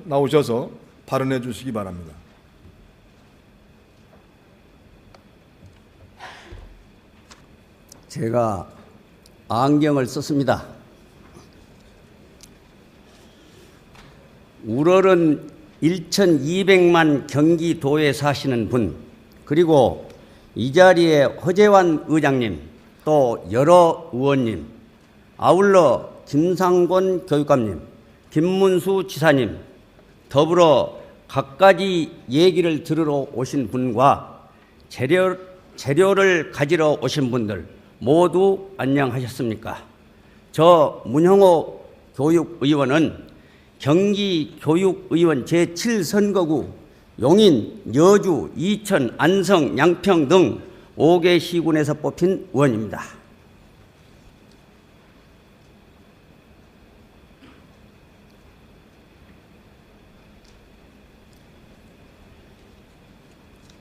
나오셔서 발언해 주시기 바랍니다. 제가 안경을 썼습니다. 우러른 1,200만 경기도에 사시는 분, 그리고 이 자리에 허재환 의장님, 또 여러 의원님, 아울러 김상곤 교육감님, 김문수 지사님, 더불어 갖가지 얘기를 들으러 오신 분과 재료를 가지러 오신 분들 모두 안녕하셨습니까? 저 문형호 교육의원은 경기교육의원 제7선거구 용인, 여주, 이천, 안성, 양평 등 5개 시군에서 뽑힌 의원입니다.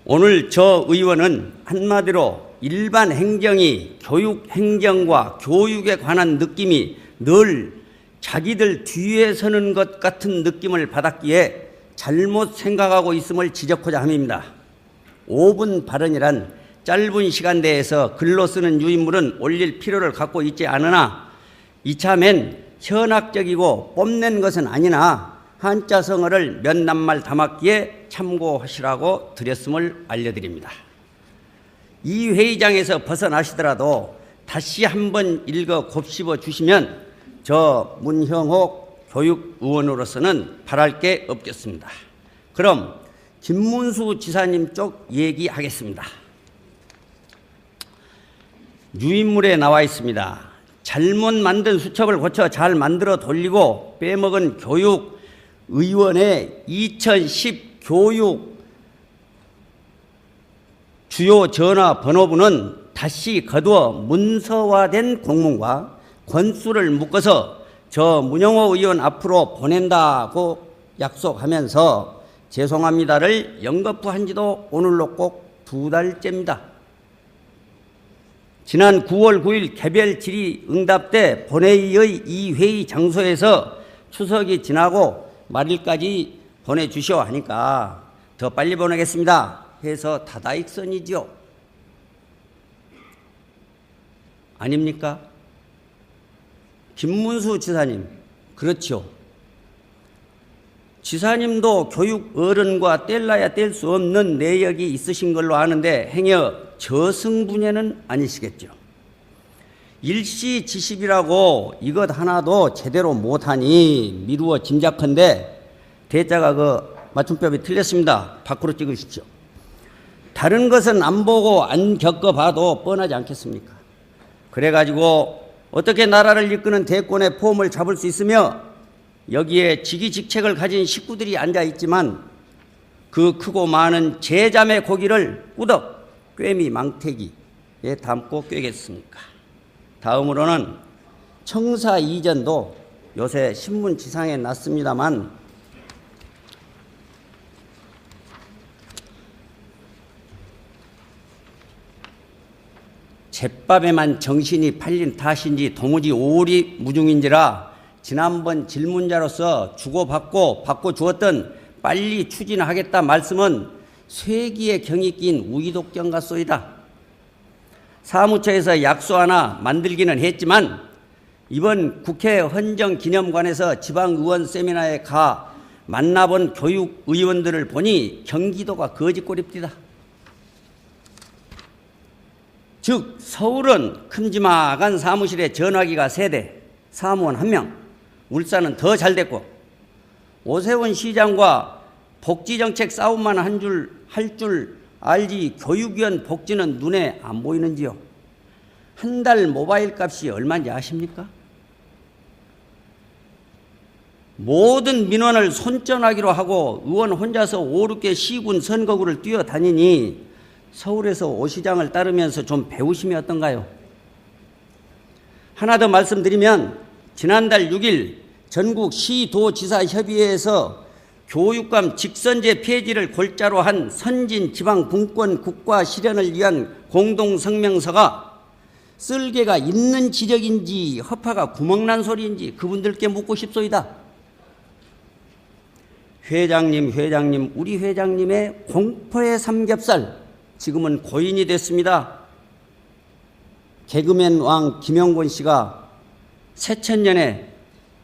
오늘 저 의원은 한마디로 일반 행정이 교육 행정과 교육에 관한 느낌이 늘 자기들 뒤에 서는 것 같은 느낌을 받았기에 잘못 생각하고 있음을 지적하자 함입니다. 5분 발언이란 짧은 시간 내에서 글로 쓰는 유인물은 올릴 필요를 갖고 있지 않으나 이참엔 현학적이고 뽐낸 것은 아니나 한자성어를 몇 낱말 담았기에 참고하시라고 드렸음을 알려드립니다. 이 회의장에서 벗어나시더라도 다시 한번 읽어 곱씹어 주시면 저 문형호 교육의원으로서는 바랄 게 없겠습니다. 그럼 김문수 지사님 쪽 얘기하겠습니다. 유인물에 나와 있습니다. 잘못 만든 수첩을 고쳐 잘 만들어 돌리고 빼먹은 교육의원의 2010 교육 주요 전화 번호부는 다시 거두어 문서화된 공문과 권수를 묶어서 저 문형호 의원 앞으로 보낸다고 약속하면서 죄송합니다를 연거푸한 지도 오늘로 꼭 2달째입니다. 지난 9월 9일 개별 질의 응답 때 본회의의 이 회의 장소에서 추석이 지나고 말일까지 보내주시오 하니까 더 빨리 보내겠습니다 해서 다다익선이죠. 아닙니까? 김문수 지사님, 그렇죠. 지사님도 교육 어른과 뗄라야 뗄 수 없는 내역이 있으신 걸로 아는데 행여 저승분야는 아니시겠죠. 일시지식이라고 이것 하나도 제대로 못하니 미루어 짐작컨대 대자가 맞춤법이 틀렸습니다. 밖으로 찍으십시오. 다른 것은 안 보고 안 겪어봐도 뻔하지 않겠습니까? 그래가지고 어떻게 나라를 이끄는 대권의 폼을 잡을 수 있으며 여기에 직위직책을 가진 식구들이 앉아있지만 그 크고 많은 제자매 고기를 꾸덕 꿰미 망태기에 담고 꿰겠습니까? 다음으로는 청사 이전도 요새 신문 지상에 났습니다만 잿밥에만 정신이 팔린 탓인지 도무지 오리무중인지라 지난번 질문자로서 주고받고 바꿔주었던 빨리 추진하겠다 말씀은 쇠기의 경이 낀 우이독경 같소이다. 사무처에서 약소 하나 만들기는 했지만 이번 국회 헌정기념관에서 지방의원 세미나에 가 만나본 교육의원들을 보니 경기도가 거짓골입니다. 즉 서울은 큼지막한 사무실에 전화기가 3대, 사무원 1명, 울산은 더 잘됐고 오세훈 시장과 복지정책 싸움만 할 줄 알지 교육위원 복지는 눈에 안 보이는지요. 한 달 모바일 값이 얼마인지 아십니까? 모든 민원을 손전화기로 하고 의원 혼자서 5, 6개 시군 선거구를 뛰어다니니 서울에서 오 시장을 따르면서 좀 배우시면 어떤가요? 하나 더 말씀드리면 지난달 6일 전국 시도지사협의회에서 교육감 직선제 폐지를 골자로 한 선진 지방 분권 국가 실현을 위한 공동성명서가 쓸개가 있는 지적인지 허파가 구멍난 소리인지 그분들께 묻고 싶소이다. 회장님, 우리 회장님의 공포의 삼겹살, 지금은 고인이 됐습니다. 개그맨 왕 김영곤 씨가 새천년에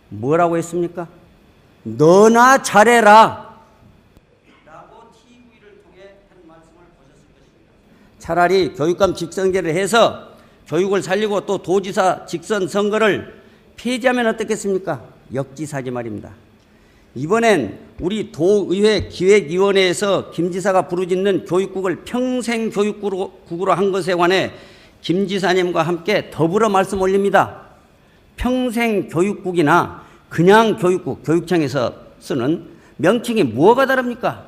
뭐라고 했습니까? 너나 잘해라 라고 TV를 통해 한 말씀을 보셨을 것입니다. 차라리 교육감 직선제를 해서 교육을 살리고 또 도지사 직선 선거를 폐지하면 어떻겠습니까? 역지사지 말입니다. 이번엔 우리 도의회 기획위원회에서 김 지사가 부르짖는 교육국을 평생교육국으로 한 것에 관해 김 지사님과 함께 더불어 말씀 올립니다. 평생교육국이나 그냥 교육국, 교육청에서 쓰는 명칭이 뭐가 다릅니까?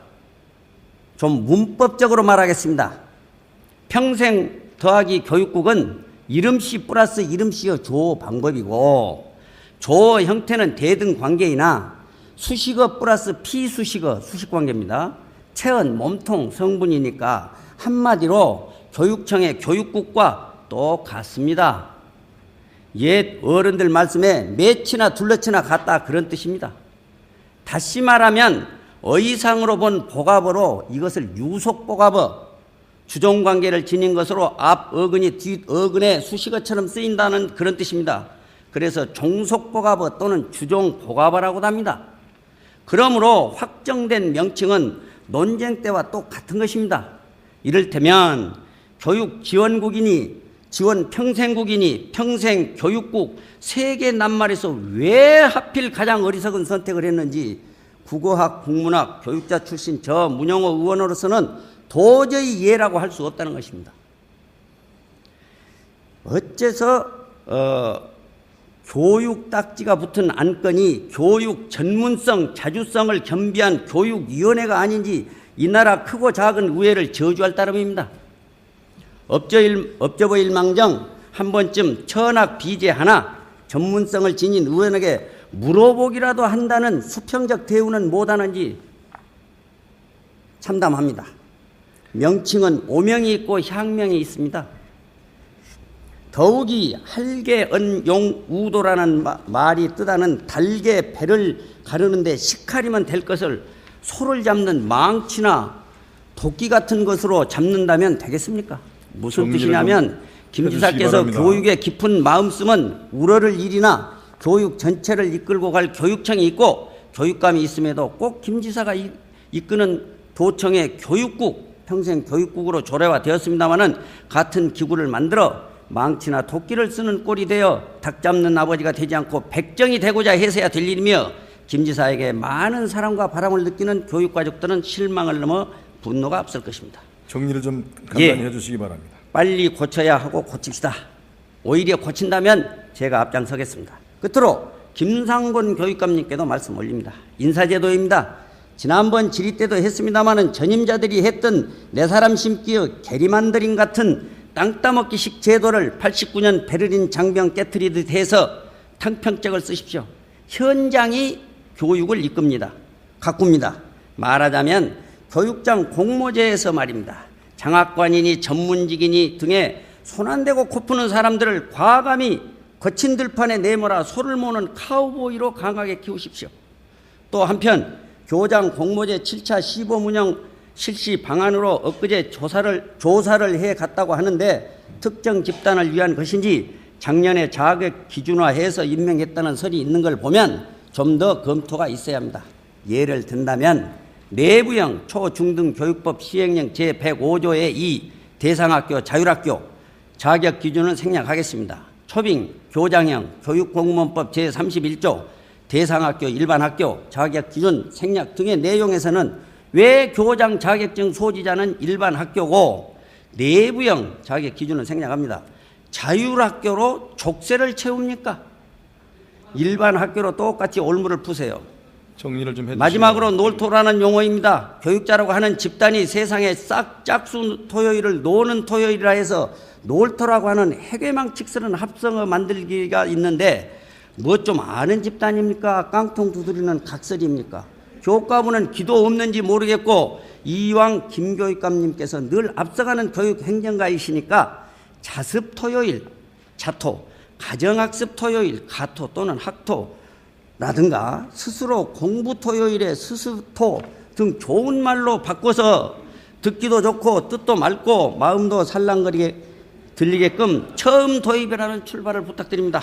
좀 문법적으로 말하겠습니다. 평생 더하기 교육국은 이름씨 플러스 이름씨의 조 방법이고, 조 형태는 대등 관계이나 수식어 플러스 피수식어 수식관계입니다. 체언, 몸통, 성분이니까 한마디로 교육청의 교육국과 똑같습니다. 옛 어른들 말씀에 맺히나 둘러치나 같다, 그런 뜻입니다. 다시 말하면 어이상으로 본 복합어로 이것을 유속복합어, 주종관계를 지닌 것으로 앞 어근이 뒷 어근의 수식어처럼 쓰인다는 그런 뜻입니다. 그래서 종속복합어 또는 주종복합어라고도 합니다. 그러므로 확정된 명칭은 논쟁 때와 똑같은 것입니다. 이를테면 교육지원국이니 지원평생국이니 평생교육국 세 개 낱말에서 왜 하필 가장 어리석은 선택을 했는지 국어학, 국문학, 교육자 출신 저 문영호 의원으로서는 도저히 이해라고 할 수 없다는 것입니다. 어째서 교육 딱지가 붙은 안건이 교육 전문성, 자주성을 겸비한 교육위원회가 아닌지 이 나라 크고 작은 의회를 저주할 따름입니다. 업저보일망정 한 번쯤 천학 비제 하나 전문성을 지닌 의원에게 물어보기라도 한다는 수평적 대우는 못하는지 참담합니다. 명칭은 오명이 있고 향명이 있습니다. 더욱이 할개언용우도라는 말이 뜻하는 달개 배를 가르는데 식칼이면 될 것을 소를 잡는 망치나 도끼 같은 것으로 잡는다면 되겠습니까? 무슨 뜻이냐면 김 지사께서 교육의 깊은 마음씀은 우러를 일이나 교육 전체를 이끌고 갈 교육청이 있고 교육감이 있음에도 꼭 김 지사가 이끄는 도청의 교육국, 평생 교육국으로 조례화되었습니다마는 같은 기구를 만들어 망치나 도끼를 쓰는 꼴이 되어 닭 잡는 아버지가 되지 않고 백정이 되고자 해서야 될 일이며 김 지사에게 많은 사랑과 바람을 느끼는 교육가족들은 실망을 넘어 분노가 앞설 것입니다. 정리를 좀 간단히 해주시기 바랍니다. 빨리 고쳐야 하고 고칩시다. 오히려 고친다면 제가 앞장서겠습니다. 끝으로 김상곤 교육감님께도 말씀 올립니다. 인사제도입니다. 지난번 질의 때도 했습니다마는 전임자들이 했던 내 사람 심기의 게리만더링 같은 땅 따먹기식 제도를 89년 베를린 장병 깨트리듯 해서 탕평적을 쓰십시오. 현장이 교육을 이끕니다. 가꿉니다. 말하자면 교육장 공모제에서 말입니다. 장학관이니 전문직이니 등에 손 안 대고 코 푸는 사람들을 과감히 거친 들판에 내몰아 소를 모는 카우보이로 강하게 키우십시오. 또 한편 교장 공모제 7차 시범 운영 실시 방안으로 엊그제 조사를 해 갔다고 하는데 특정 집단을 위한 것인지 작년에 자격 기준화해서 임명했다는 설이 있는 걸 보면 좀 더 검토가 있어야 합니다. 예를 든다면 내부형 초중등 교육법 시행령 제105조의 2 대상학교 자율학교 자격 기준을 생략하겠습니다. 초빙 교장형 교육공무원법 제31조 대상학교 일반학교 자격 기준 생략 등의 내용에서는 왜 교장 자격증 소지자는 일반학교고 내부형 자격 기준을 생략합니다. 자율학교로 족쇄를 채웁니까? 일반학교로 똑같이 올무를 푸세요. 정리를 좀 해주시기 마지막으로 놀토라는 용어입니다. 교육자라고 하는 집단이 세상에 싹 짝수 토요일을 노는 토요일이라 해서 놀토라고 하는 해괴망측스러운 합성어 만들기가 있는데 뭐 좀 아는 집단입니까? 깡통 두드리는 각설입니까? 교과부는 기도 없는지 모르겠고 이왕 김 교육감님께서 늘 앞서가는 교육 행정가이시니까 자습 토요일, 자토, 가정학습 토요일, 가토 또는 학토 라든가 스스로 공부 토요일에 스스토 등 좋은 말로 바꿔서 듣기도 좋고 뜻도 맑고 마음도 살랑거리게 들리게끔 처음 도입이라는 출발을 부탁드립니다.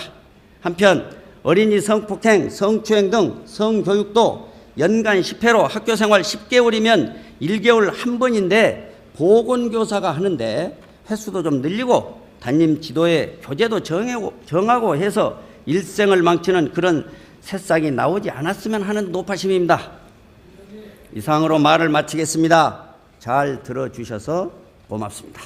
한편 어린이 성폭행, 성추행 등 성교육도 연간 10회로 학교생활 10개월이면 1개월 한 번인데 보건교사가 하는데 횟수도 좀 늘리고 담임 지도에 교재도 정하고 해서 일생을 망치는 그런 새싹이 나오지 않았으면 하는 노파심입니다. 이상으로 말을 마치겠습니다. 잘 들어주셔서 고맙습니다.